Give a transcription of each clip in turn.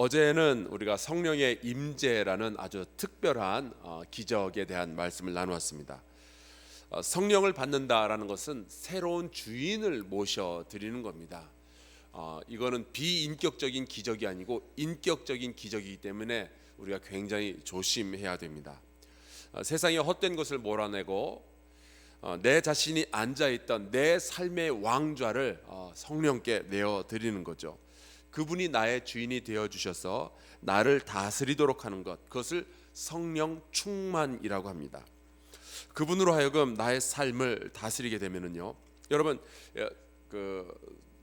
어제는 우리가 성령의 임재라는 아주 특별한 기적에 대한 말씀을 나누었습니다. 성령을 받는다라는 것은 새로운 주인을 모셔 드리는 겁니다. 이거는 비인격적인 기적이 아니고 인격적인 기적이기 때문에 우리가 굉장히 조심해야 됩니다. 세상의 헛된 것을 몰아내고 내 자신이 앉아있던 내 삶의 왕좌를 성령께 내어 드리는 거죠. 그분이 나의 주인이 되어 주셔서 나를 다스리도록 하는 것, 그것을 성령 충만이라고 합니다. 그분으로 하여금 나의 삶을 다스리게 되면은요, 여러분,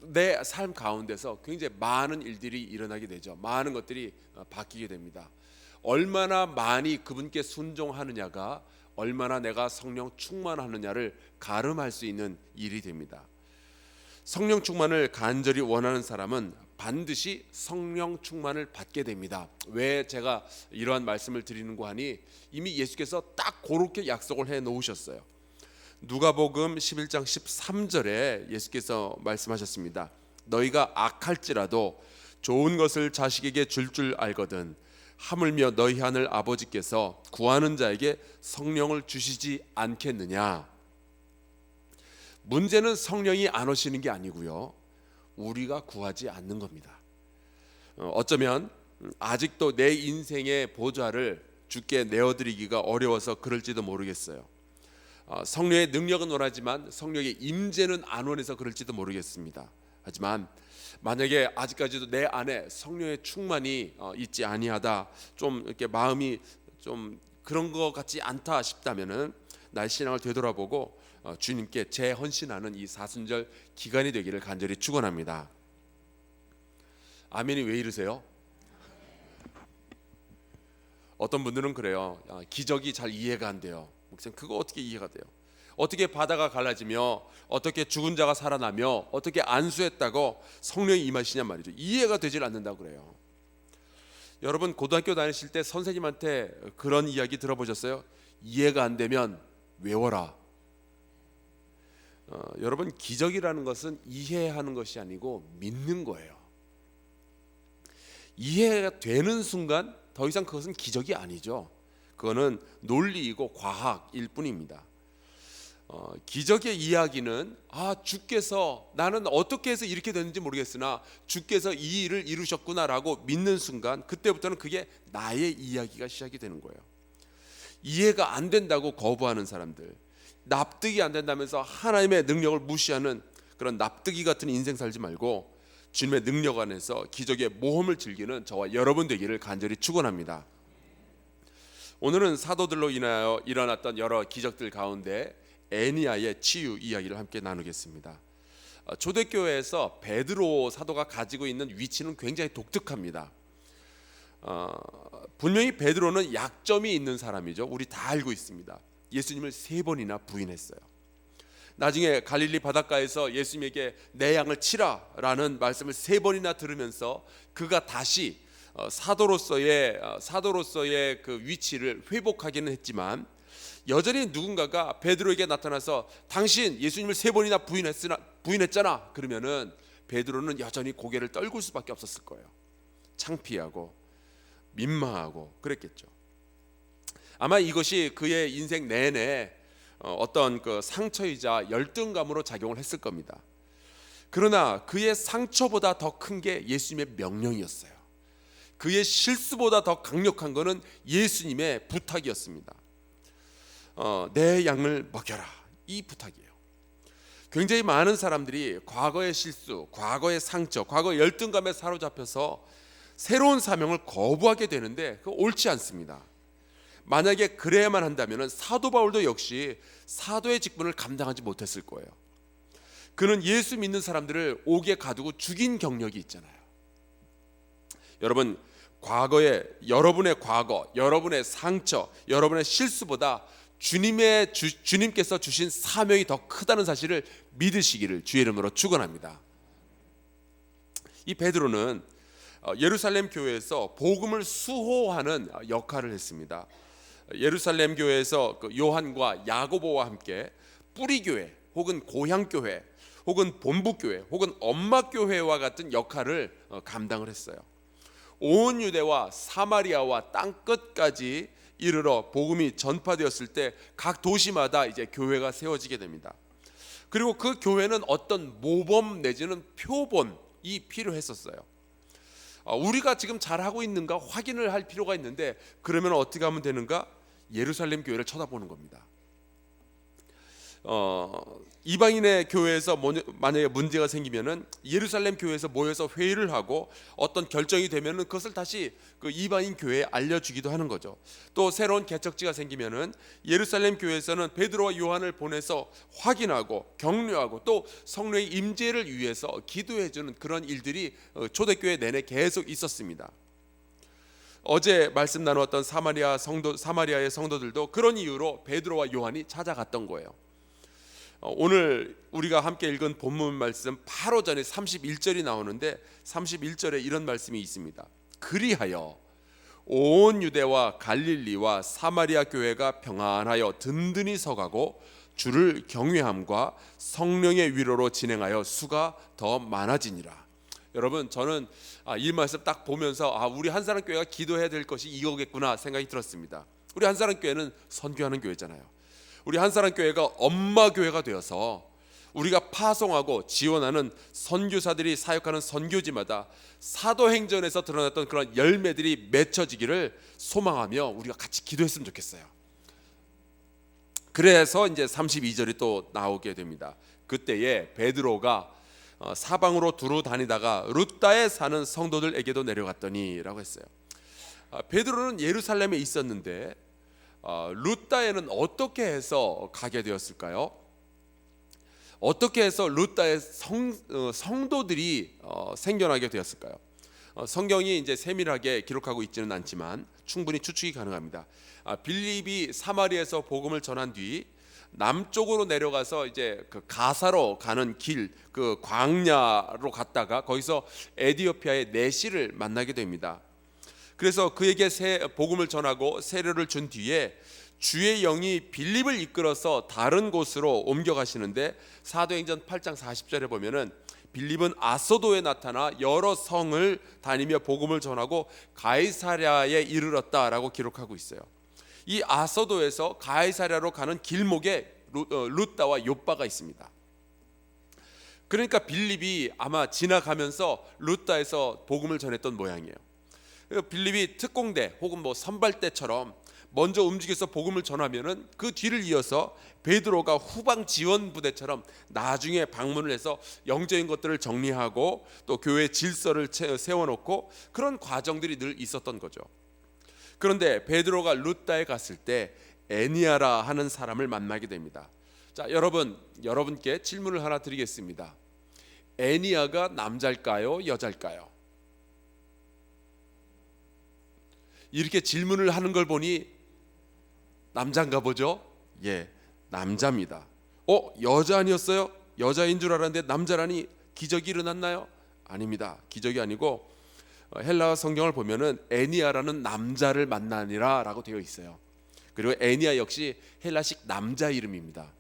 내 삶 가운데서 굉장히 많은 일들이 일어나게 되죠. 많은 것들이 바뀌게 됩니다. 얼마나 많이 그분께 순종하느냐가 얼마나 내가 성령 충만하느냐를 가름할 수 있는 일이 됩니다. 성령 충만을 간절히 원하는 사람은 반드시 성령 충만을 받게 됩니다. 왜 제가 이러한 말씀을 드리는고 하니, 이미 예수께서 딱 그렇게 약속을 해 놓으셨어요. 누가복음 11장 13절에 예수께서 말씀하셨습니다. 너희가 악할지라도 좋은 것을 자식에게 줄 알거든 하물며 너희 하늘 아버지께서 구하는 자에게 성령을 주시지 않겠느냐. 문제는 성령이 안 오시는 게 아니고요, 우리가 구하지 않는 겁니다. 어쩌면 아직도 내 인생의 보좌를 주께 내어드리기가 어려워서 그럴지도 모르겠어요. 성령의 능력은 원하지만 성령의 임재는 안 원해서 그럴지도 모르겠습니다. 하지만 만약에 아직까지도 내 안에 성령의 충만이 있지 아니하다, 좀 이렇게 마음이 좀 그런 것 같지 않다 싶다면은 나의 신앙을 되돌아보고 주님께 재헌신하는 이 사순절 기간이 되기를 간절히 축원합니다. 아멘이 왜 이러세요? 어떤 분들은 그래요. 기적이 잘 이해가 안 돼요. 목사님, 그거 어떻게 이해가 돼요? 어떻게 바다가 갈라지며 어떻게 죽은 자가 살아나며 어떻게 안수했다고 성령이 임하시냐 말이죠. 이해가 되질 않는다고 그래요. 여러분, 고등학교 다니실 때 선생님한테 그런 이야기 들어보셨어요? 이해가 안 되면 외워라. 여러분, 기적이라는 것은 이해하는 것이 아니고 믿는 거예요. 이해가 되는 순간 더 이상 그것은 기적이 아니죠. 그거는 논리이고 과학일 뿐입니다. 기적의 이야기는 주께서, 나는 어떻게 해서 이렇게 됐는지 모르겠으나 주께서 이 일을 이루셨구나라고 믿는 순간, 그때부터는 그게 나의 이야기가 시작이 되는 거예요. 이해가 안 된다고 거부하는 사람들, 납득이 안 된다면서 하나님의 능력을 무시하는 그런 납득이 같은 인생 살지 말고 주님의 능력 안에서 기적의 모험을 즐기는 저와 여러분 되기를 간절히 축원합니다. 오늘은 사도들로 인하여 일어났던 여러 기적들 가운데 애니야의 치유 이야기를 함께 나누겠습니다. 초대교회에서 베드로 사도가 가지고 있는 위치는 굉장히 독특합니다. 분명히 베드로는 약점이 있는 사람이죠. 우리 다 알고 있습니다. 예수님을 3번이나 부인했어요. 나중에 갈릴리 바닷가에서 예수님에게 내 양을 치라라는 말씀을 3번이나 들으면서 그가 다시 사도로서의 그 위치를 회복하기는 했지만, 여전히 누군가가 베드로에게 나타나서 당신 예수님을 3번이나 부인했잖아 그러면은 베드로는 여전히 고개를 떨굴 수밖에 없었을 거예요. 창피하고 민망하고 그랬겠죠. 아마 이것이 그의 인생 내내 어떤 그 상처이자 열등감으로 작용을 했을 겁니다. 그러나 그의 상처보다 더 큰 게 예수님의 명령이었어요. 그의 실수보다 더 강력한 것은 예수님의 부탁이었습니다. 내 양을 먹여라, 이 부탁이에요. 굉장히 많은 사람들이 과거의 실수, 과거의 상처, 과거의 열등감에 사로잡혀서 새로운 사명을 거부하게 되는데 그거 옳지 않습니다. 만약에 그래야만 한다면 사도 바울도 역시 사도의 직분을 감당하지 못했을 거예요. 그는 예수 믿는 사람들을 옥에 가두고 죽인 경력이 있잖아요. 여러분, 여러분의 과거, 여러분의 상처, 여러분의 실수보다 주님께서 주신 사명이 더 크다는 사실을 믿으시기를 주의 이름으로 축원합니다. 이 베드로는 예루살렘 교회에서 복음을 수호하는 역할을 했습니다. 예루살렘 교회에서 요한과 야고보와 함께 뿌리교회 혹은 고향교회 혹은 본부교회 혹은 엄마교회와 같은 역할을 감당을 했어요. 온 유대와 사마리아와 땅 끝까지 이르러 복음이 전파되었을 때 각 도시마다 이제 교회가 세워지게 됩니다. 그리고 그 교회는 어떤 모범 내지는 표본이 필요했었어요. 우리가 지금 잘하고 있는가 확인을 할 필요가 있는데, 그러면 어떻게 하면 되는가? 예루살렘 교회를 쳐다보는 겁니다. 이방인의 교회에서 만약에 문제가 생기면은 예루살렘 교회에서 모여서 회의를 하고 어떤 결정이 되면은 그것을 다시 그 이방인 교회에 알려주기도 하는 거죠. 또 새로운 개척지가 생기면은 예루살렘 교회에서는 베드로와 요한을 보내서 확인하고 격려하고 또 성령의 임재를 위해서 기도해주는 그런 일들이 초대교회 내내 계속 있었습니다. 어제 말씀 나누었던 사마리아의 성도들도 그런 이유로 베드로와 요한이 찾아갔던 거예요. 오늘 우리가 함께 읽은 본문 말씀 바로 전에 31절이 나오는데, 31절에 이런 말씀이 있습니다. 그리하여 온 유대와 갈릴리와 사마리아 교회가 평안하여 든든히 서가고 주를 경외함과 성령의 위로로 진행하여 수가 더 많아지니라. 여러분, 저는 이 말씀 딱 보면서 우리 한사람 교회가 기도해야 될 것이 이거겠구나 생각이 들었습니다. 우리 한사람 교회는 선교하는 교회잖아요. 우리 한사람 교회가 엄마 교회가 되어서 우리가 파송하고 지원하는 선교사들이 사역하는 선교지마다 사도행전에서 드러났던 그런 열매들이 맺혀지기를 소망하며 우리가 같이 기도했으면 좋겠어요. 그래서 이제 32절이 또 나오게 됩니다. 그때에 베드로가 사방으로 두루 다니다가 룻다에 사는 성도들에게도 내려갔더니 라고 했어요. 베드로는 예루살렘에 있었는데 룻다에는 어떻게 해서 가게 되었을까요? 어떻게 해서 룻다에 성도들이 생겨나게 되었을까요? 성경이 이제 세밀하게 기록하고 있지는 않지만 충분히 추측이 가능합니다. 빌립이 사마리아에서 복음을 전한 뒤 남쪽으로 내려가서 이제 그 가사로 가는 길, 그 광야로 갔다가 거기서 에디오피아의 내시를 만나게 됩니다. 그래서 그에게 복음을 전하고 세례를 준 뒤에 주의 영이 빌립을 이끌어서 다른 곳으로 옮겨가시는데, 사도행전 8장 40절에 보면은 빌립은 아소도에 나타나 여러 성을 다니며 복음을 전하고 가이사랴에 이르렀다라고 기록하고 있어요. 이 아소도에서 가이사랴로 가는 길목에 룻다와 욥바가 있습니다. 그러니까 빌립이 아마 지나가면서 룻다에서 복음을 전했던 모양이에요. 빌립이 특공대 혹은 선발대처럼 먼저 움직여서 복음을 전하면은 그 뒤를 이어서 베드로가 후방 지원 부대처럼 나중에 방문을 해서 영적인 것들을 정리하고 또 교회 질서를 세워놓고 그런 과정들이 늘 있었던 거죠. 그런데 베드로가 룻다에 갔을 때 애니아라 하는 사람을 만나게 됩니다. 자, 여러분께 질문을 하나 드리겠습니다. 애니아가 남자일까요, 여자일까요? 이렇게 질문을 하는 걸 보니 남자인가 보죠? 예, 남자입니다. 여자 아니었어요? 여자인 줄 알았는데 남자라니 기적이 일어났나요? 아닙니다. 기적이 아니고 헬라어 성경을 보면은 애니아라는 남자를 만나니라라고 되어 있어요. 그리고 애니아 역시 헬라식 남자 이름입니다.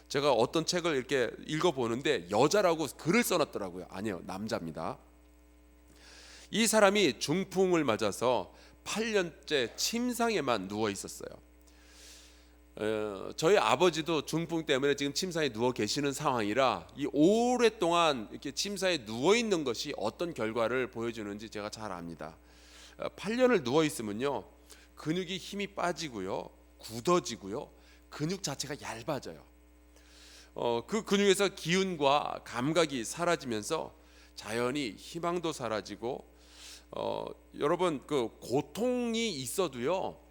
제가 어떤 책을 이렇게 읽어보는데 여자라고 글을 써놨더라고요. 아니요, 남자입니다. 이 사람이 중풍을 맞아서 8년째 침상에만 누워 있었어요. 저희 아버지도 중풍 때문에 지금 침상에 누워 계시는 상황이라 이 오랫동안 이렇게 침상에 누워 있는 것이 어떤 결과를 보여주는지 제가 잘 압니다. 8년을 누워 있으면요, 근육이 힘이 빠지고요, 굳어지고요, 근육 자체가 얇아져요. 그 근육에서 기운과 감각이 사라지면서 자연히 희망도 사라지고, 여러분 그 고통이 있어도요,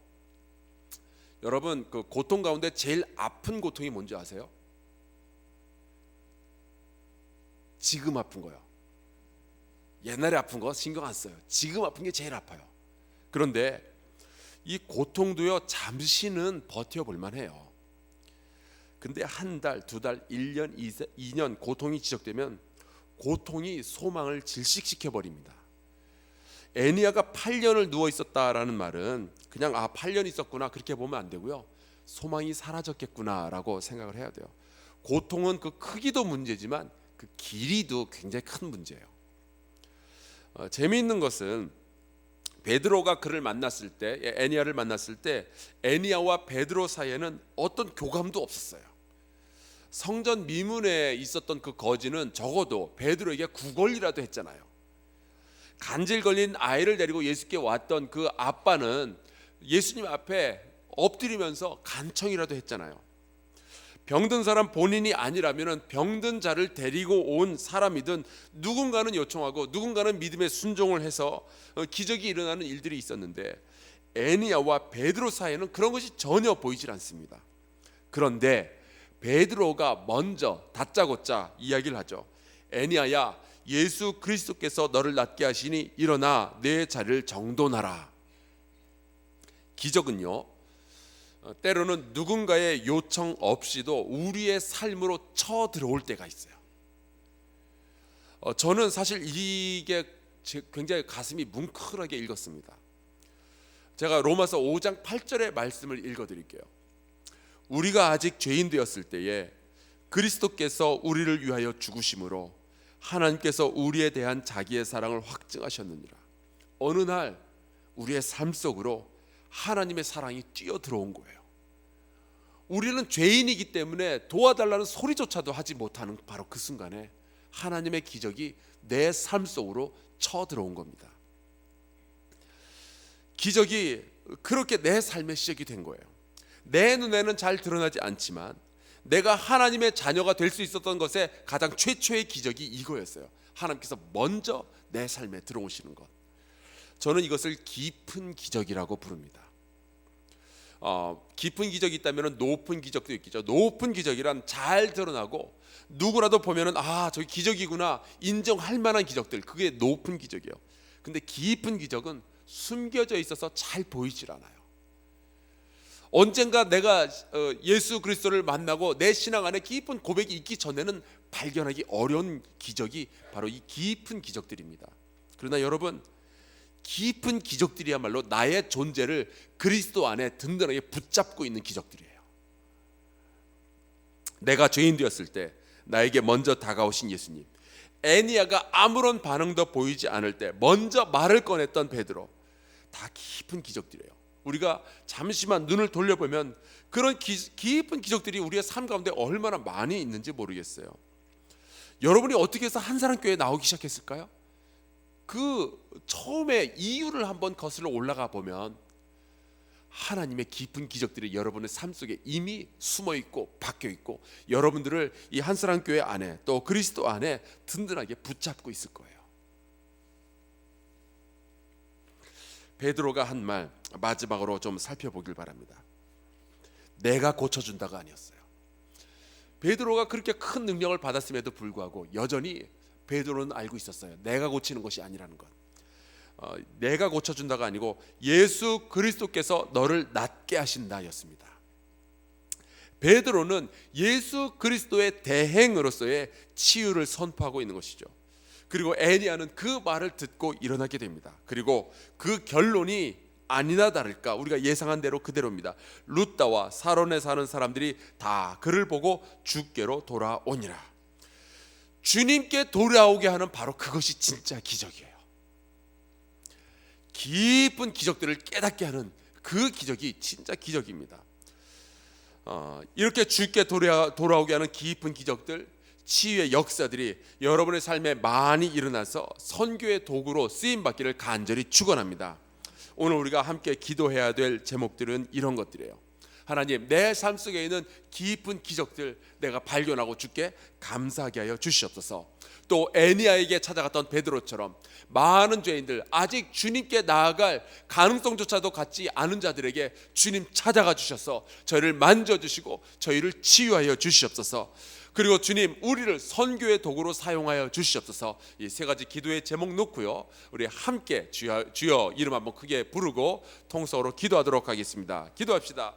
여러분 그 고통 가운데 제일 아픈 고통이 뭔지 아세요? 지금 아픈 거요. 옛날에 아픈 거 신경 안 써요. 지금 아픈 게 제일 아파요. 그런데 이 고통도요, 잠시는 버텨볼 만해요. 근데 한 달, 두 달, 1년, 2년 고통이 지속되면 고통이 소망을 질식시켜 버립니다. 애니아가 8년을 누워 있었다라는 말은 그냥 8년 있었구나 그렇게 보면 안 되고요, 소망이 사라졌겠구나라고 생각을 해야 돼요. 고통은 그 크기도 문제지만 그 길이도 굉장히 큰 문제예요. 재미있는 것은 베드로가 그를 만났을 때, 애니야를 만났을 때 애니야와 베드로 사이에는 어떤 교감도 없었어요. 성전 미문에 있었던 그 거지는 적어도 베드로에게 구걸이라도 했잖아요. 간질 걸린 아이를 데리고 예수께 왔던 그 아빠는 예수님 앞에 엎드리면서 간청이라도 했잖아요. 병든 사람 본인이 아니라면 병든 자를 데리고 온 사람이든 누군가는 요청하고 누군가는 믿음에 순종을 해서 기적이 일어나는 일들이 있었는데, 애니야와 베드로 사이에는 그런 것이 전혀 보이질 않습니다. 그런데 베드로가 먼저 다짜고짜 이야기를 하죠. 애니야야, 예수 그리스도께서 너를 낫게 하시니 일어나 내 자리를 정돈하라. 기적은요, 때로는 누군가의 요청 없이도 우리의 삶으로 쳐들어올 때가 있어요. 저는 사실 이게 굉장히 가슴이 뭉클하게 읽었습니다. 제가 로마서 5장 8절의 말씀을 읽어드릴게요. 우리가 아직 죄인 되었을 때에 그리스도께서 우리를 위하여 죽으심으로 하나님께서 우리에 대한 자기의 사랑을 확증하셨느니라. 어느 날 우리의 삶 속으로 하나님의 사랑이 뛰어들어온 거예요. 우리는 죄인이기 때문에 도와달라는 소리조차도 하지 못하는 바로 그 순간에 하나님의 기적이 내 삶 속으로 쳐들어온 겁니다. 기적이 그렇게 내 삶의 시작이 된 거예요. 내 눈에는 잘 드러나지 않지만 내가 하나님의 자녀가 될 수 있었던 것의 가장 최초의 기적이 이거였어요. 하나님께서 먼저 내 삶에 들어오시는 것. 저는 이것을 깊은 기적이라고 부릅니다. 깊은 기적이 있다면 높은 기적도 있겠죠. 높은 기적이란 잘 드러나고 누구라도 보면은 저기 기적이구나 인정할 만한 기적들, 그게 높은 기적이에요. 근데 깊은 기적은 숨겨져 있어서 잘 보이질 않아요. 언젠가 내가 예수 그리스도를 만나고 내 신앙 안에 깊은 고백이 있기 전에는 발견하기 어려운 기적이 바로 이 깊은 기적들입니다. 그러나 여러분, 깊은 기적들이야말로 나의 존재를 그리스도 안에 든든하게 붙잡고 있는 기적들이에요. 내가 죄인 되었을 때 나에게 먼저 다가오신 예수님, 애니야가 아무런 반응도 보이지 않을 때 먼저 말을 꺼냈던 베드로, 다 깊은 기적들이에요. 우리가 잠시만 눈을 돌려보면 그런 깊은 기적들이 우리의 삶 가운데 얼마나 많이 있는지 모르겠어요. 여러분이 어떻게 해서 한사랑교회에 나오기 시작했을까요? 그 처음에 이유를 한번 거슬러 올라가 보면 하나님의 깊은 기적들이 여러분의 삶 속에 이미 숨어 있고 박혀 있고 여러분들을 이 한사랑교회 안에 또 그리스도 안에 든든하게 붙잡고 있을 거예요. 베드로가 한 말 마지막으로 좀 살펴보길 바랍니다. 내가 고쳐준다가 아니었어요. 베드로가 그렇게 큰 능력을 받았음에도 불구하고 여전히 베드로는 알고 있었어요. 내가 고치는 것이 아니라는 것. 내가 고쳐준다가 아니고 예수 그리스도께서 너를 낫게 하신다였습니다. 베드로는 예수 그리스도의 대행으로서의 치유를 선포하고 있는 것이죠. 그리고 애니야는 그 말을 듣고 일어나게 됩니다. 그리고 그 결론이 아니나 다를까 우리가 예상한 대로 그대로입니다. 룻다와 사론에 사는 사람들이 다 그를 보고 주께로 돌아오니라. 주님께 돌아오게 하는 바로 그것이 진짜 기적이에요. 깊은 기적들을 깨닫게 하는 그 기적이 진짜 기적입니다. 이렇게 주께 돌아오게 하는 깊은 기적들, 치유의 역사들이 여러분의 삶에 많이 일어나서 선교의 도구로 쓰임받기를 간절히 축원합니다. 오늘 우리가 함께 기도해야 될 제목들은 이런 것들이에요. 하나님, 내 삶 속에 있는 깊은 기적들 내가 발견하고 주께 감사하게 하여 주시옵소서. 또 애니야에게 찾아갔던 베드로처럼 많은 죄인들, 아직 주님께 나아갈 가능성조차도 갖지 않은 자들에게 주님 찾아가 주셔서 저희를 만져주시고 저희를 치유하여 주시옵소서. 그리고 주님, 우리를 선교의 도구로 사용하여 주시옵소서. 이 세 가지 기도의 제목 놓고요, 우리 함께 주여 이름 한번 크게 부르고 통성으로 기도하도록 하겠습니다. 기도합시다.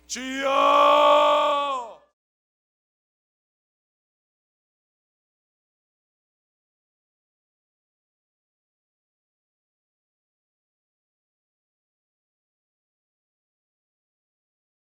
주여